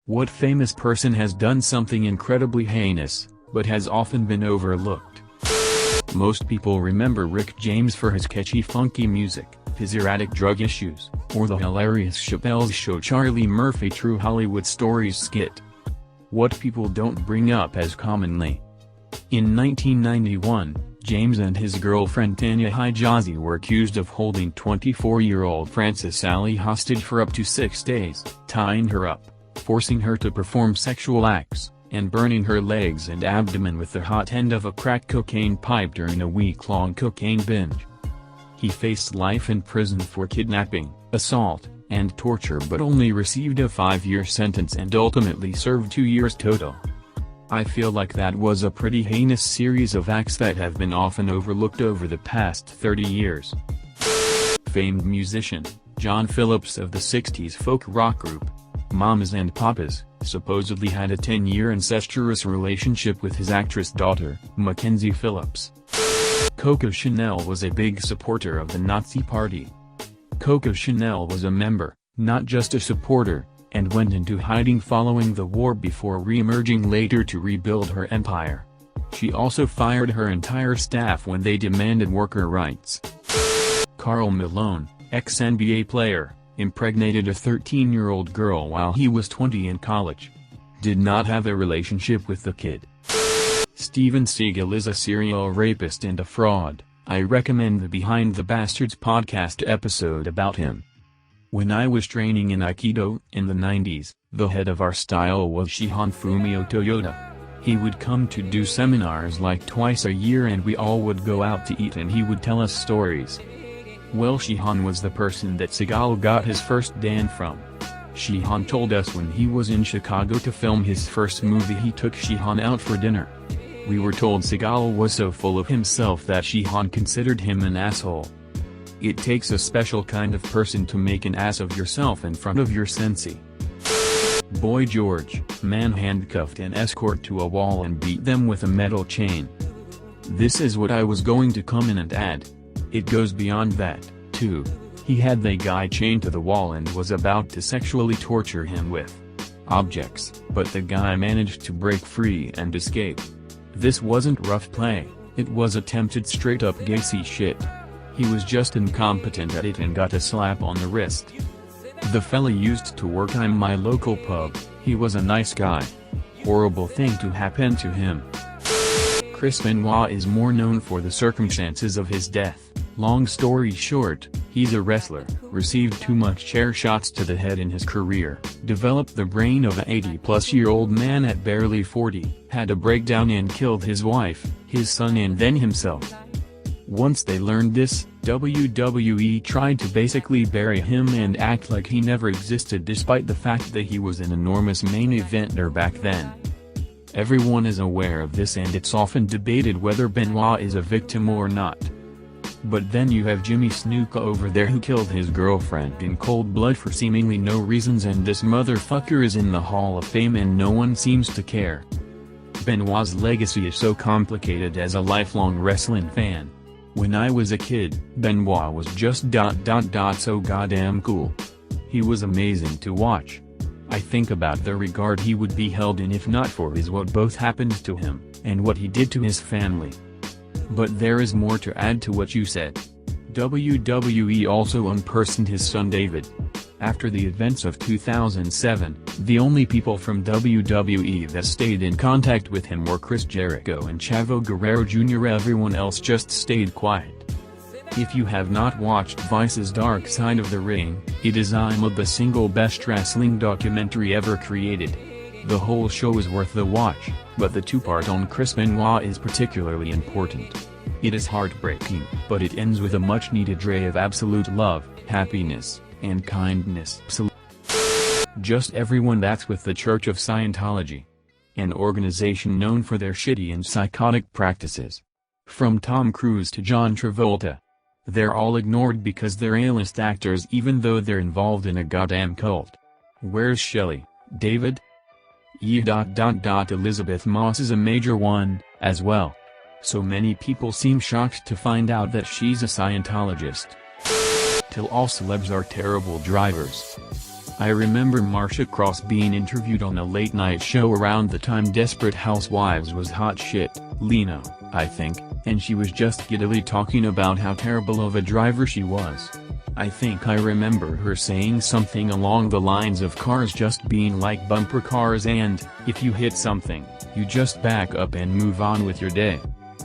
What famous person has done something incredibly heinous, but has often been overlooked? Most people remember Rick James for his catchy funky music, his erratic drug issues, or the hilarious Chappelle's Show Charlie Murphy True Hollywood Stories skit. What people don't bring up as commonly. In 1991, James and his girlfriend Tanya Hijazi were accused of holding 24-year-old Frances Sally hostage for up to 6 days, tying her up, forcing her to perform sexual acts, and burning her legs and abdomen with the hot end of a crack cocaine pipe during a week-long cocaine binge. He faced life in prison for kidnapping, assault, and torture but only received a 5-year sentence and ultimately served 2 years total. I feel like that was a pretty heinous series of acts that have been often overlooked over the past 30 years. Famed musician, John Phillips of the 60s folk rock group, Mamas and Papas, supposedly had a 10-year incestuous relationship with his actress daughter, Mackenzie Phillips. Coco Chanel was a big supporter of the Nazi Party. Coco Chanel was a member, not just a supporter, and went into hiding following the war before re-emerging later to rebuild her empire. She also fired her entire staff when they demanded worker rights. Karl Malone, ex-NBA player, impregnated a 13-year-old girl while he was 20 in college. Did not have a relationship with the kid. Steven Segal is a serial rapist and a fraud. I recommend the Behind the Bastards podcast episode about him. When I was training in Aikido in the 90s, the head of our style was Shihan Fumio Toyota. He would come to do seminars like twice a year and we all would go out to eat and he would tell us stories. Well, Shihan was the person that Segal got his first Dan from. Shihan told us when he was in Chicago to film his first movie he took Shihan out for dinner. We were told Segal was so full of himself that Shihan considered him an asshole. It takes a special kind of person to make an ass of yourself in front of your sensei. Boy George, man handcuffed and escort to a wall and beat them with a metal chain. This is what I was going to come in and add. It goes beyond that, too. He had the guy chained to the wall and was about to sexually torture him with objects, but the guy managed to break free and escape. This wasn't rough play, it was attempted straight-up gacy shit. He was just incompetent at it and got a slap on the wrist. The fella used to work in my local pub, he was a nice guy. Horrible thing to happen to him. Chris Benoit is more known for the circumstances of his death. Long story short, he's a wrestler, received too much chair shots to the head in his career, developed the brain of an 80-plus-year-old man at barely 40, had a breakdown and killed his wife, his son and then himself. Once they learned this, WWE tried to basically bury him and act like he never existed despite the fact that he was an enormous main eventer back then. Everyone is aware of this and it's often debated whether Benoit is a victim or not. But then you have Jimmy Snuka over there who killed his girlfriend in cold blood for seemingly no reasons and this motherfucker is in the Hall of Fame and no one seems to care. Benoit's legacy is so complicated as a lifelong wrestling fan. When I was a kid, Benoit was just so goddamn cool. He was amazing to watch. I think about the regard he would be held in if not for his what both happened to him, and what he did to his family. But there is more to add to what you said. WWE also unpersoned his son David. After the events of 2007, the only people from WWE that stayed in contact with him were Chris Jericho and Chavo Guerrero Jr. Everyone else just stayed quiet. If you have not watched Vice's Dark Side of the Ring, it is the single best wrestling documentary ever created. The whole show is worth the watch, but the two-part on Chris Benoit is particularly important. It is heartbreaking, but it ends with a much-needed ray of absolute love, happiness, and kindness. Just everyone that's with the Church of Scientology. An organization known for their shitty and psychotic practices. From Tom Cruise to John Travolta. They're all ignored because they're A-list actors even though they're involved in a goddamn cult. Where's Shelley, David? Elizabeth Moss is a major one, as well. So many people seem shocked to find out that she's a Scientologist. Till all celebs are terrible drivers. I remember Marcia Cross being interviewed on a late-night show around the time Desperate Housewives was hot shit, Leno, I think, and she was just giddily talking about how terrible of a driver she was. I think I remember her saying something along the lines of cars just being like bumper cars and, if you hit something, you just back up and move on with your day.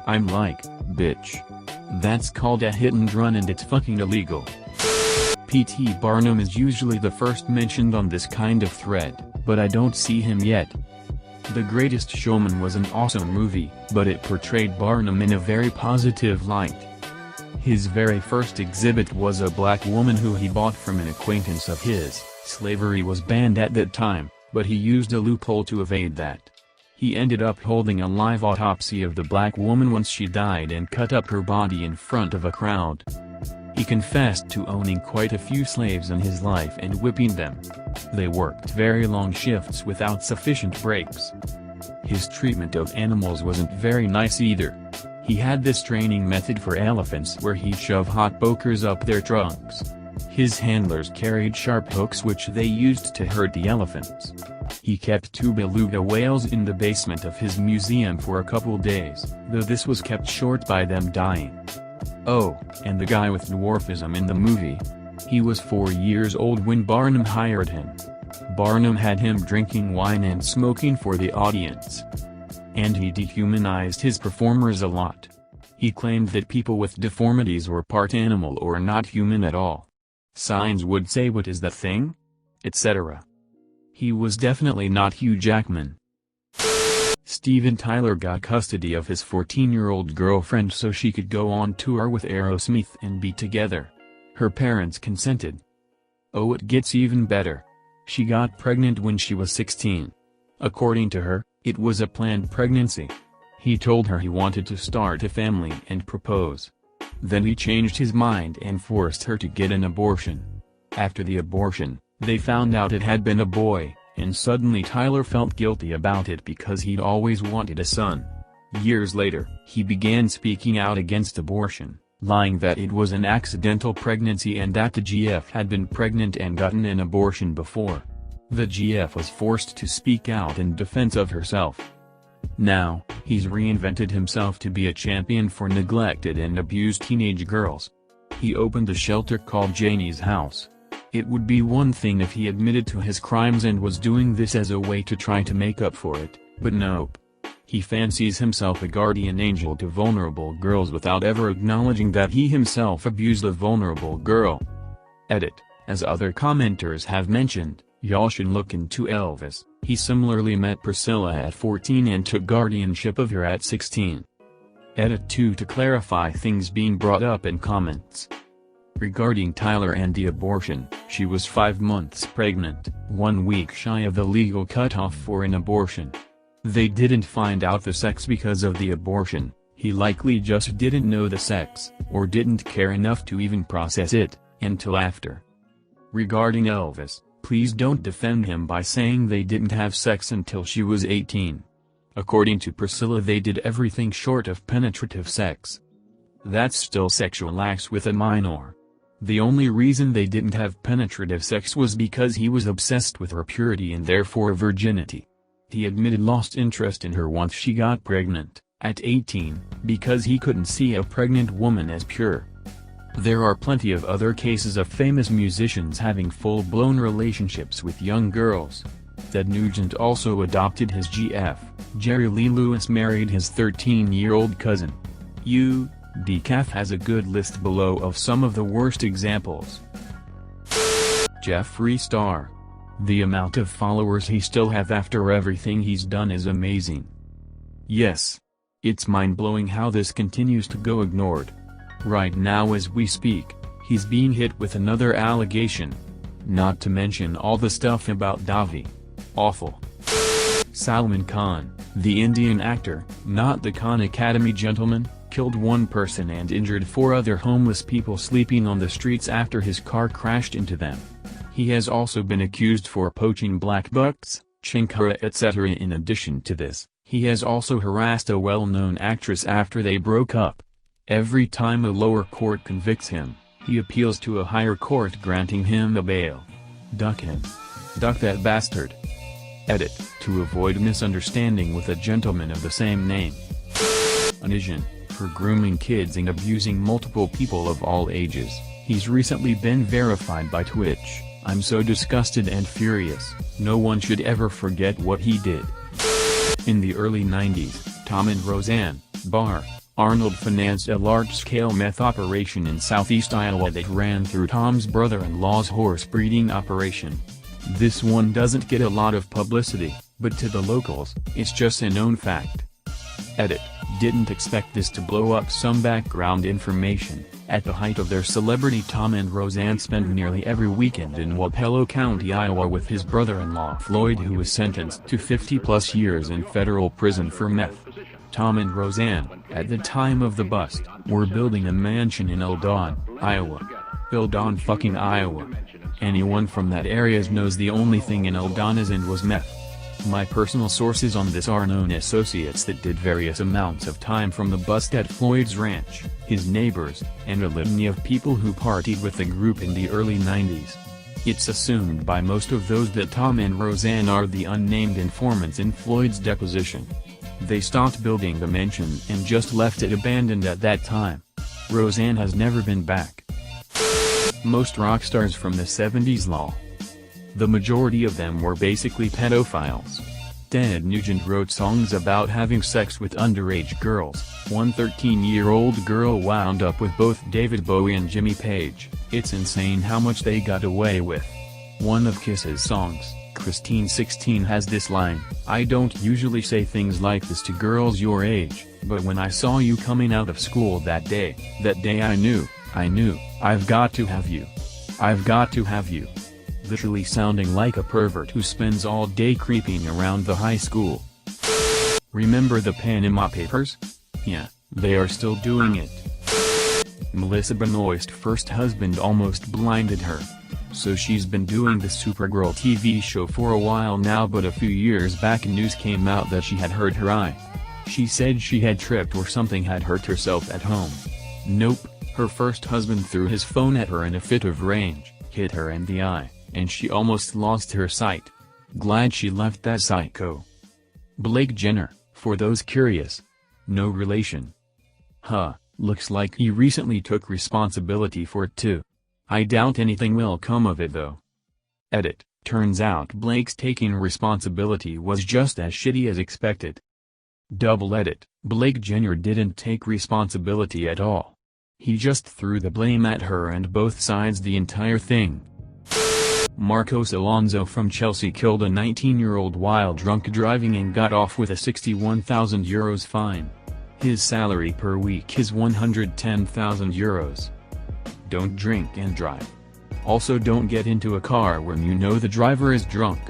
I'm like, bitch. That's called a hit and run and it's fucking illegal. P.T. Barnum is usually the first mentioned on this kind of thread, but I don't see him yet. The Greatest Showman was an awesome movie, but it portrayed Barnum in a very positive light. His very first exhibit was a black woman who he bought from an acquaintance of his. Slavery was banned at that time, but he used a loophole to evade that. He ended up holding a live autopsy of the black woman once she died and cut up her body in front of a crowd. He confessed to owning quite a few slaves in his life and whipping them. They worked very long shifts without sufficient breaks. His treatment of animals wasn't very nice either. He had this training method for elephants where he'd shove hot pokers up their trunks. His handlers carried sharp hooks which they used to hurt the elephants. He kept 2 beluga whales in the basement of his museum for a couple days, though this was kept short by them dying. Oh, and the guy with dwarfism in the movie. He was 4 years old when Barnum hired him. Barnum had him drinking wine and smoking for the audience. And he dehumanized his performers a lot. He claimed that people with deformities were part animal or not human at all. Signs would say "what is that thing?" etc. He was definitely not Hugh Jackman. Steven Tyler got custody of his 14-year-old girlfriend so she could go on tour with Aerosmith and be together. Her parents consented. Oh, it gets even better. She got pregnant when she was 16. According to her, it was a planned pregnancy. He told her he wanted to start a family and propose. Then he changed his mind and forced her to get an abortion. After the abortion, they found out it had been a boy, and suddenly Tyler felt guilty about it because he'd always wanted a son. Years later, he began speaking out against abortion, lying that it was an accidental pregnancy and that the GF had been pregnant and gotten an abortion before. The GF was forced to speak out in defense of herself. Now, he's reinvented himself to be a champion for neglected and abused teenage girls. He opened a shelter called Janie's House. It would be one thing if he admitted to his crimes and was doing this as a way to try to make up for it, but nope. He fancies himself a guardian angel to vulnerable girls without ever acknowledging that he himself abused a vulnerable girl. Edit. As other commenters have mentioned, y'all should look into Elvis. He similarly met Priscilla at 14 and took guardianship of her at 16. Edit 2 to clarify things being brought up in comments. Regarding Tyler and the abortion, she was 5 months pregnant, 1 week shy of the legal cutoff for an abortion. They didn't find out the sex because of the abortion. He likely just didn't know the sex, or didn't care enough to even process it, until after. Regarding Elvis, please don't defend him by saying they didn't have sex until she was 18. According to Priscilla, they did everything short of penetrative sex. That's still sexual acts with a minor. The only reason they didn't have penetrative sex was because he was obsessed with her purity and therefore virginity. He admitted lost interest in her once she got pregnant, at 18, because he couldn't see a pregnant woman as pure. There are plenty of other cases of famous musicians having full-blown relationships with young girls. Ted Nugent also adopted his GF. Jerry Lee Lewis married his 13-year-old cousin. Decaf has a good list below of some of the worst examples. Jeffree Star. The amount of followers he still have after everything he's done is amazing. Yes. It's mind-blowing how this continues to go ignored. Right now as we speak, he's being hit with another allegation. Not to mention all the stuff about Davi. Awful. Salman Khan, the Indian actor, not the Khan Academy gentleman, killed 1 person and injured 4 other homeless people sleeping on the streets after his car crashed into them. He has also been accused for poaching black bucks, chinkara etc. In addition to this, he has also harassed a well-known actress after they broke up. Every time a lower court convicts him, he appeals to a higher court granting him a bail. Duck him. Duck that bastard. Edit, to avoid misunderstanding with a gentleman of the same name. Untitled, for grooming kids and abusing multiple people of all ages. He's recently been verified by Twitch. I'm so disgusted and furious. No one should ever forget what he did. In the early 90s, Tom and Roseanne Barr Arnold financed a large-scale meth operation in southeast Iowa that ran through Tom's brother-in-law's horse breeding operation. This one doesn't get a lot of publicity, but to the locals, it's just a known fact. Edit, didn't expect this to blow up. Some background information. At the height of their celebrity, Tom and Roseanne spent nearly every weekend in Wapello County, Iowa with his brother-in-law Floyd, who was sentenced to 50-plus years in federal prison for meth. Tom and Roseanne, at the time of the bust, were building a mansion in Eldon, Iowa. Eldon fucking Iowa. Anyone from that area knows the only thing in Eldon is and was meth. My personal sources on this are known associates that did various amounts of time from the bust at Floyd's ranch, his neighbors, and a litany of people who partied with the group in the early 90s. It's assumed by most of those that Tom and Roseanne are the unnamed informants in Floyd's deposition. They stopped building the mansion and just left it abandoned at that time. Roseanne has never been back. Most rock stars from the 70s law. The majority of them were basically pedophiles. Ted Nugent wrote songs about having sex with underage girls. One 13-year-old girl wound up with both David Bowie and Jimmy Page. It's insane how much they got away with. One of Kiss's songs, Christine 16, has this line: "I don't usually say things like this to girls your age, but when I saw you coming out of school that day I knew, I've got to have you. I've got to have you." Literally sounding like a pervert who spends all day creeping around the high school. Remember the Panama Papers? Yeah, they are still doing it. Melissa Benoit's first husband almost blinded her. So she's been doing the Supergirl TV show for a while now, but a few years back news came out that she had hurt her eye. She said she had tripped or something, had hurt herself at home. Nope, her first husband threw his phone at her in a fit of rage, hit her in the eye, and she almost lost her sight. Glad she left that psycho. Blake Jenner, for those curious. No relation. Looks like he recently took responsibility for it too. I doubt anything will come of it though. Edit, turns out Blake's taking responsibility was just as shitty as expected. Double edit, Blake Jenner didn't take responsibility at all. He just threw the blame at her and both sides the entire thing. Marcos Alonso from Chelsea killed a 19-year-old while drunk driving and got off with a €61,000 fine. His salary per week is €110,000. Don't drink and drive. Also, don't get into a car when you know the driver is drunk.